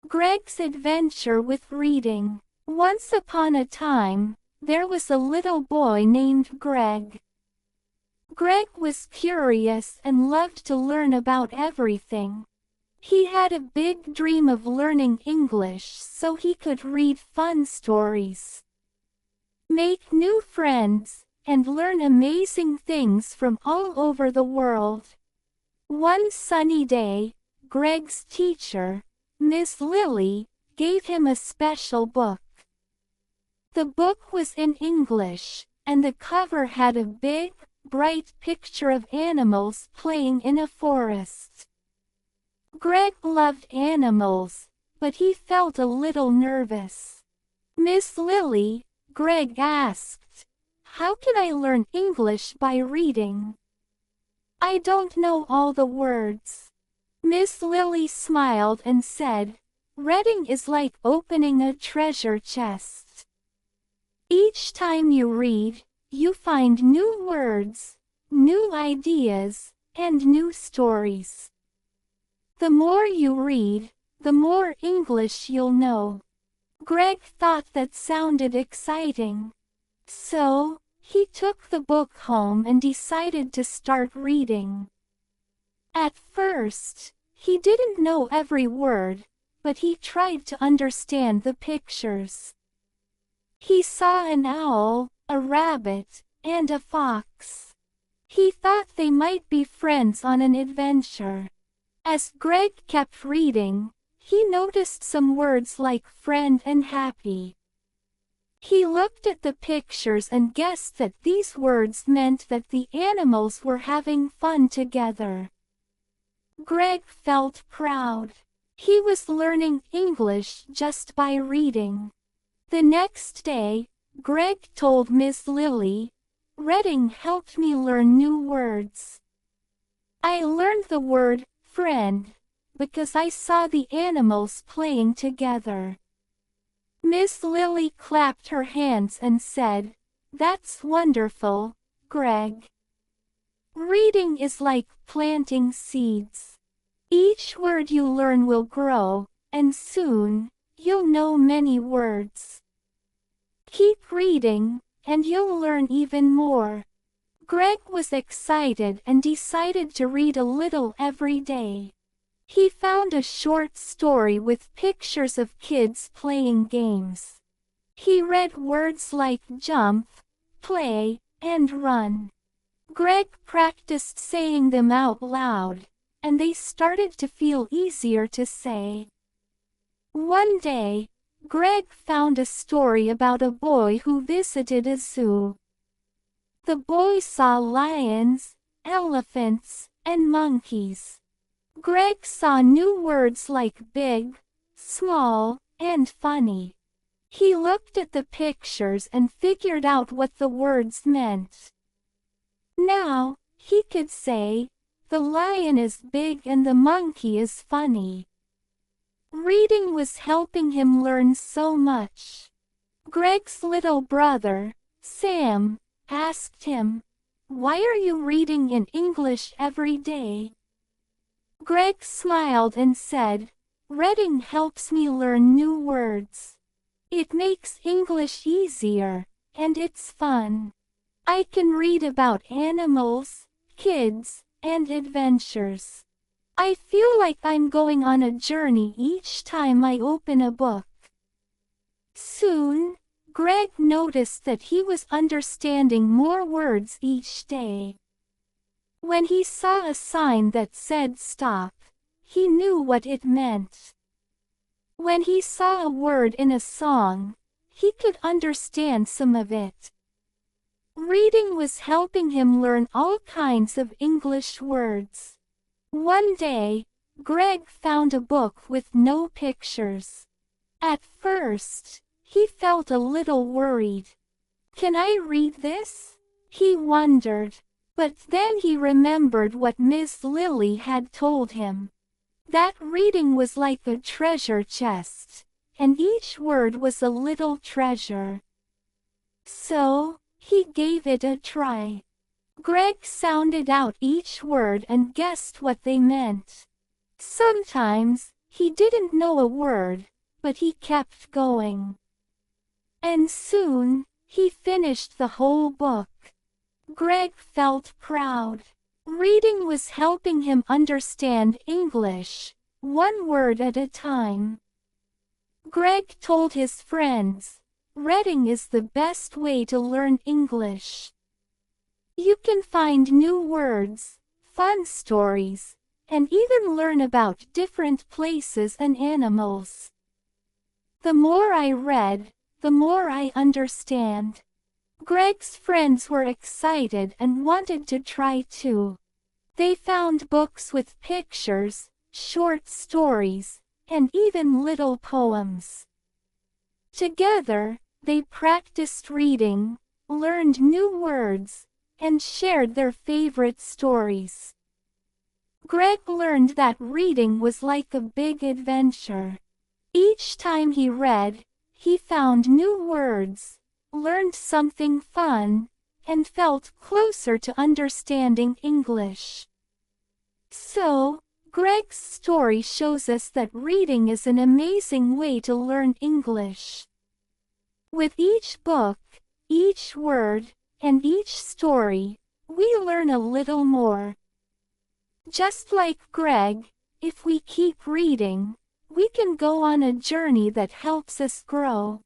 Greg's adventure with reading. Once upon a time, there was a little boy named Greg. Greg was curious and loved to learn about everything. He had a big dream of learning English so he could read fun stories, make new friends, and learn amazing things from all over the world. One sunny day, Greg's teacher, Miss Lily, gave him a special book. The book was in English, and the cover had a big, bright picture of animals playing in a forest. Greg loved animals, but he felt a little nervous. "Miss Lily," Greg asked, "how can I learn English by reading? I don't know all the words." Miss Lily smiled and said, "Reading is like opening a treasure chest. Each time you read, you find new words, new ideas, and new stories. The more you read, the more English you'll know." Greg thought that sounded exciting. So, he took the book home and decided to start reading. At first, he didn't know every word, but he tried to understand the pictures. He saw an owl, a rabbit, and a fox. He thought they might be friends on an adventure. As Greg kept reading, he noticed some words like friend and happy. He looked at the pictures and guessed that these words meant that the animals were having fun together. Greg felt proud. He was learning English just by reading. The next day, Greg told Miss Lily, "Reading helped me learn new words. I learned the word friend because I saw the animals playing together." Miss Lily clapped her hands and said, "That's wonderful, Greg. Reading is like planting seeds. Each word you learn will grow, and soon, you'll know many words. Keep reading, and you'll learn even more." Greg was excited and decided to read a little every day. He found a short story with pictures of kids playing games. He read words like jump, play, and run. Greg practiced saying them out loud, and they started to feel easier to say. One day, Greg found a story about a boy who visited a zoo. The boy saw lions, elephants, and monkeys. Greg saw new words like big, small, and funny. He looked at the pictures and figured out what the words meant. Now, he could say, "The lion is big and the monkey is funny." Reading was helping him learn so much. Greg's little brother, Sam, asked him, "Why are you reading in English every day?" Greg smiled and said, "Reading helps me learn new words. It makes English easier, and it's fun. I can read about animals, kids, and adventures. I feel like I'm going on a journey each time I open a book." Soon, Greg noticed that he was understanding more words each day. When he saw a sign that said stop, he knew what it meant. When he saw a word in a song, he could understand some of it. Reading was helping him learn all kinds of English words. One day, Greg found a book with no pictures. At first, he felt a little worried. "Can I read this?" he wondered. But then he remembered what Miss Lily had told him. That reading was like a treasure chest, and each word was a little treasure. So, he gave it a try. Greg sounded out each word and guessed what they meant. Sometimes, He didn't know a word, but he kept going. And soon, he finished the whole book. Greg felt proud. Reading was helping him understand English, one word at a time. Greg told his friends, "Reading is the best way to learn English. You can find new words, fun stories, and even learn about different places and animals. The more I read, the more I understand." Greg's friends were excited and wanted to try too. They found books with pictures, short stories, and even little poems. Together, they practiced reading, learned new words, and shared their favorite stories. Greg learned that reading was like a big adventure. Each time he read, he found new words, learned something fun, and felt closer to understanding English. So, Greg's story shows us that reading is an amazing way to learn English. With each book, each word, and each story, we learn a little more. Just like Greg, if we keep reading, we can go on a journey that helps us grow.